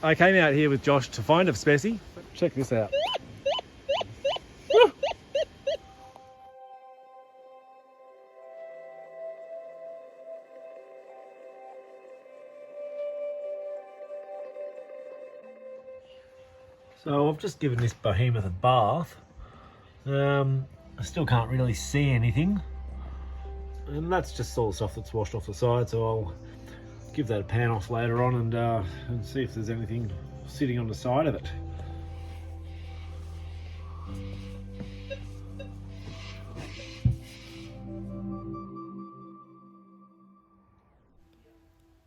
I came out here with Josh to find a specie. Check this out. So I've just given this behemoth a bath. I still can't really see anything. And that's just all the stuff that's washed off the side, so I'll give that a pan off later on and see if there's anything sitting on the side of it.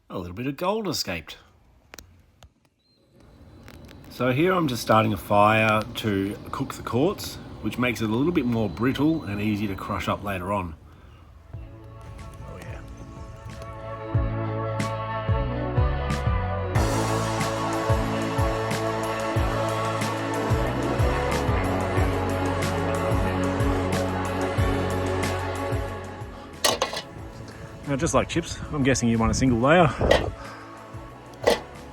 A little bit of gold escaped. So here I'm just starting a fire to cook the quartz, which makes it a little bit more brittle and easy to crush up later on. Oh yeah. Now, just like chips, I'm guessing you want a single layer.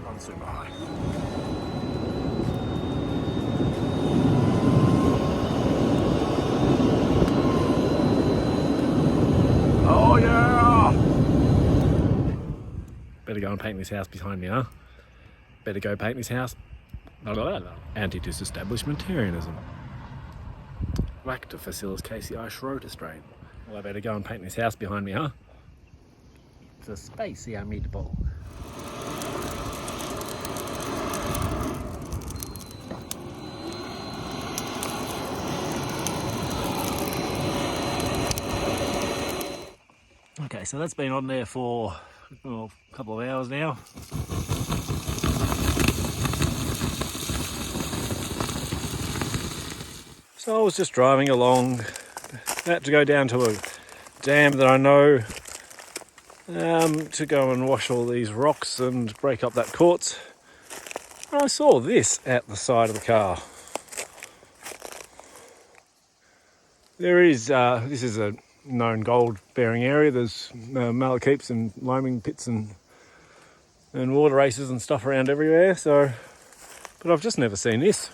On super high. Oh yeah! Better go and paint this house behind me, huh? Better go paint this house. Anti-disestablishmentarianism. Lactobacillus casei Schroeder strain. Well, I better go and paint this house behind me, huh? It's a spacey meatball. Okay, so that's been on there for a couple of hours now. So I was just driving along. I had to go down to a dam that I know to go and wash all these rocks and break up that quartz. And I saw this at the side of the car. There is, this is a known gold bearing area. There's malachites and loaming pits and water races and stuff around everywhere. So, but I've just never seen this.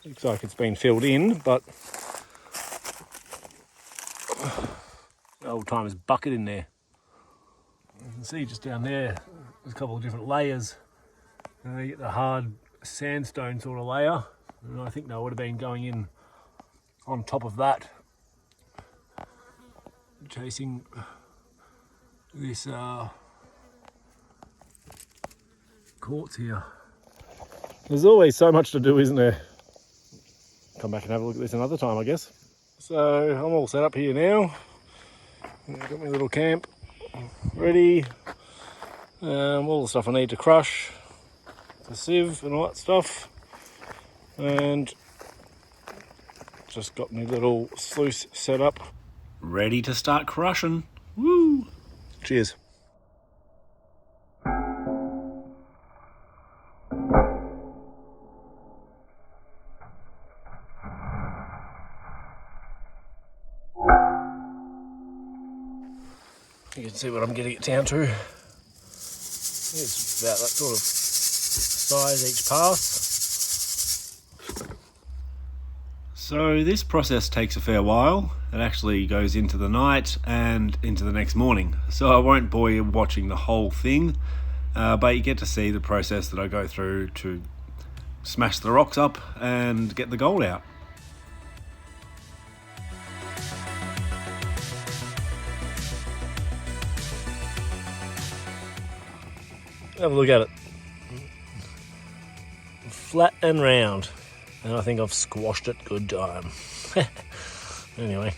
Looks like it's been filled in, but old timer's bucket in there. You can see just down there, there's a couple of different layers. You get the hard sandstone sort of layer, and I think they would have been going in on top of that, chasing this quartz here. There's always so much to do, isn't there? Come back and have a look at this another time, I guess. So I'm all set up here now. I've got my little camp ready. All the stuff I need to crush, the sieve and all that stuff, and just got my little sluice set up, ready to start crushing. Woo! Cheers. You can see what I'm getting it down to. It's about that sort of size each pass. So this process takes a fair while. It actually goes into the night and into the next morning. So I won't bore you watching the whole thing, but you get to see the process that I go through to smash the rocks up and get the gold out. Have a look at it. Flat and round. And I think I've squashed it good time. Anyway.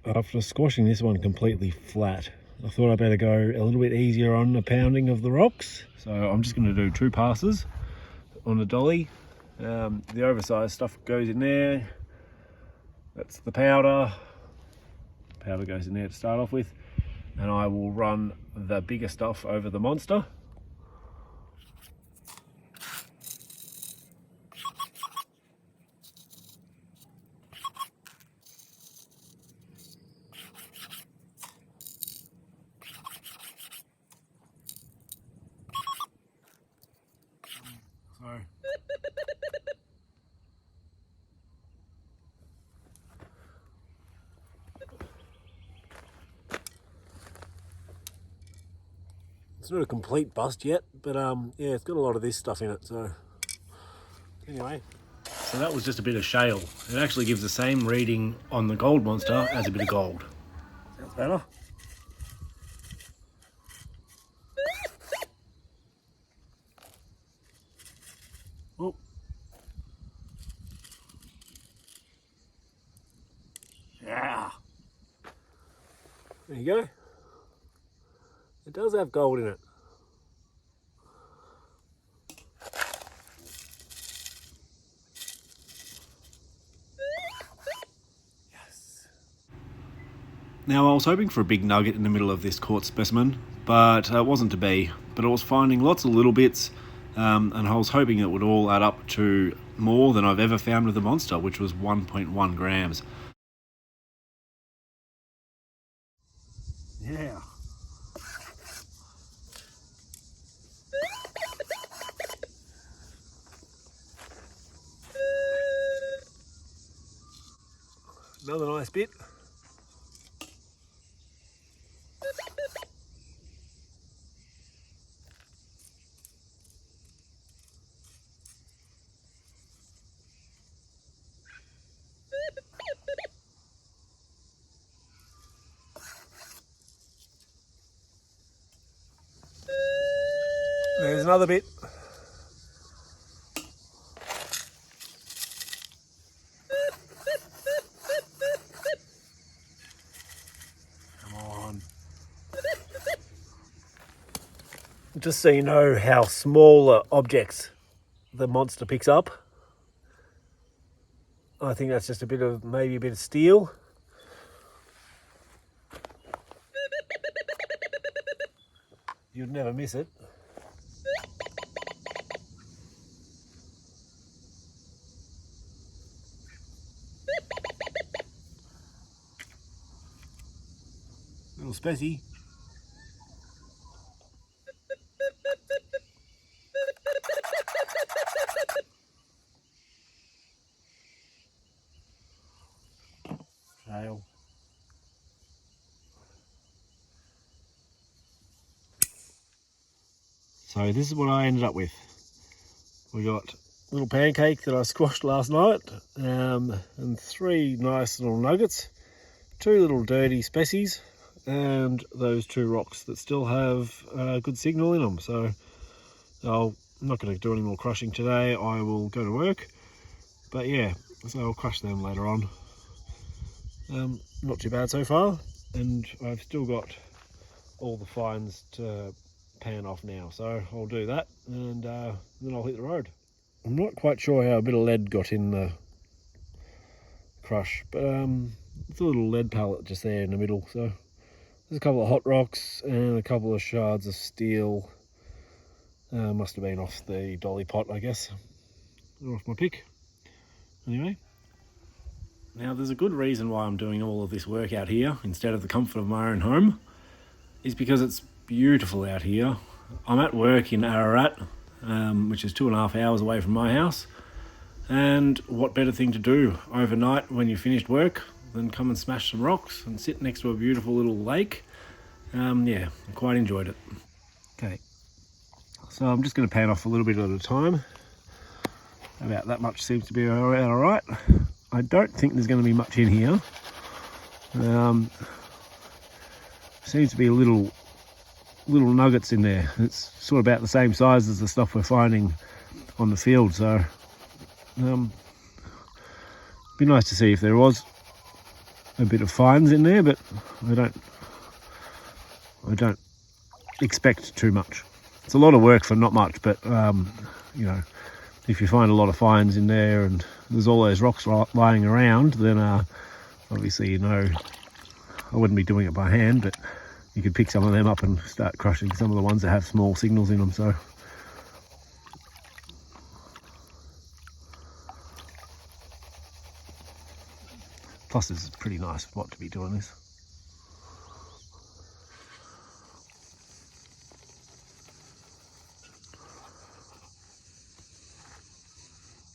After squashing this one completely flat, I thought I'd better go a little bit easier on the pounding of the rocks. So I'm just going to do 2 passes on the dolly. The oversized stuff goes in there. That's the powder. Powder goes in there to start off with. and I will run the bigger stuff over the monster. So it's not a complete bust yet, but yeah, it's got a lot of this stuff in it. So anyway, so that was just a bit of shale. It actually gives the same reading on the gold monster as a bit of gold. Sounds better. Oh. Yeah. There you go. It does have gold in it. Yes. Now I was hoping for a big nugget in the middle of this quartz specimen, but it wasn't to be. But I was finding lots of little bits, and I was hoping it would all add up to more than I've ever found with the monster, which was 1.1 grams. Yeah. Another nice bit. There's another bit. Come on. Just so you know how smaller objects the monster picks up. I think that's just maybe a bit of steel. You'd never miss it. Little specy. Shale. So this is what I ended up with. We got a little pancake that I squashed last night, and 3 nice little nuggets, 2 little dirty species, and those 2 rocks that still have a good signal in them. So I'm not going to do any more crushing today. I will go to work, but yeah, so I'll crush them later on. Not too bad so far, and I've still got all the fines to pan off now, so I'll do that, and then I'll hit the road. I'm not quite sure how a bit of lead got in the crush, but it's a little lead pellet just there in the middle. So there's a couple of hot rocks and a couple of shards of steel. Must have been off the dolly pot, I guess, or off my pick. Anyway, now there's a good reason why I'm doing all of this work out here instead of the comfort of my own home. Is because it's beautiful out here. I'm at work in Ararat, which is 2.5 hours away from my house, and what better thing to do overnight when you've finished work than come and smash some rocks and sit next to a beautiful little lake. Yeah, I quite enjoyed it. Okay, so I'm just going to pan off a little bit at a time. About that much seems to be all right. I don't think there's going to be much in here. Seems to be little nuggets in there. It's sort of about the same size as the stuff we're finding on the field, so be nice to see if there was a bit of fines in there, but I don't expect too much. It's a lot of work for not much, but you know, if you find a lot of fines in there and there's all those rocks lying around, then obviously, you know, I wouldn't be doing it by hand, but you could pick some of them up and start crushing some of the ones that have small signals in them. So plus this is a pretty nice spot to be doing this.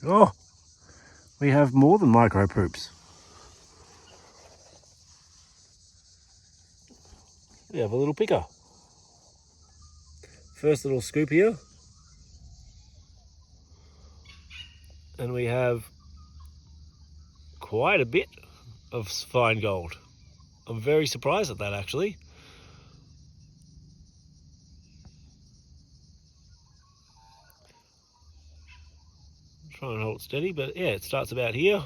Oh, we have more than micro poops. We have a little picker. First little scoop here. And we have quite a bit of fine gold. I'm very surprised at that, actually. Try and hold it steady, but yeah, it starts about here.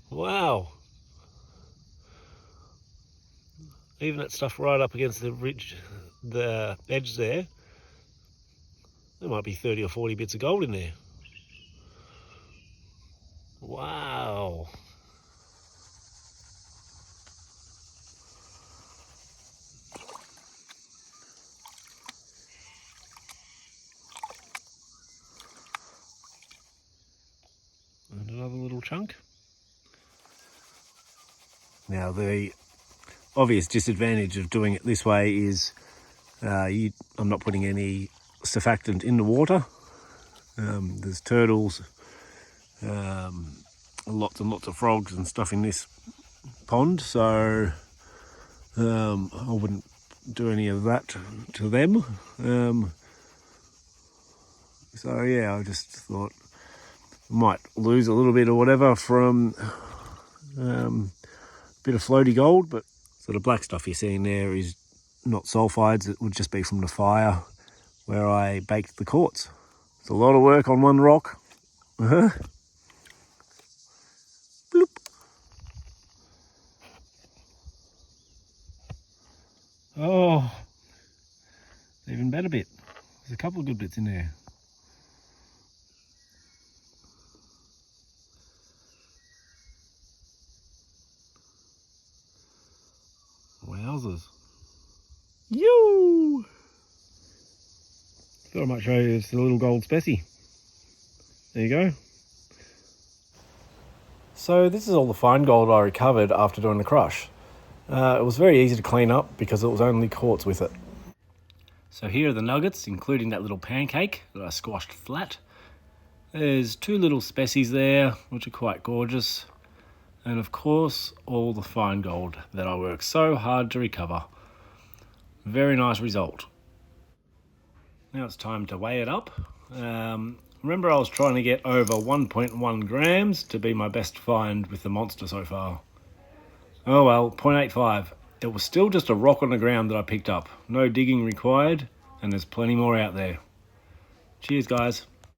Wow. Even that stuff right up against the ridge, the edge there, there might be 30 or 40 bits of gold in there. Wow. And another little chunk. Now the obvious disadvantage of doing it this way is I'm not putting any surfactant in the water. There's turtles, lots and lots of frogs and stuff in this pond, so I wouldn't do any of that to them. So yeah, I just thought I might lose a little bit or whatever from a bit of floaty gold, but so the black stuff you're seeing there is not sulfides, it would just be from the fire where I baked the quartz. It's a lot of work on one rock. Bloop. Oh, even better bit. There's a couple of good bits in there. Wowzers. Yoo! Thought I might show you it's a little gold specie. There you go. So this is all the fine gold I recovered after doing the crush. It was very easy to clean up because it was only quartz with it. So here are the nuggets, including that little pancake that I squashed flat. There's two little species there, which are quite gorgeous. And of course, all the fine gold that I worked so hard to recover. Very nice result. Now it's time to weigh it up. Remember I was trying to get over 1.1 grams to be my best find with the monster so far. Oh well, 0.85. It was still just a rock on the ground that I picked up. No digging required, and there's plenty more out there. Cheers guys.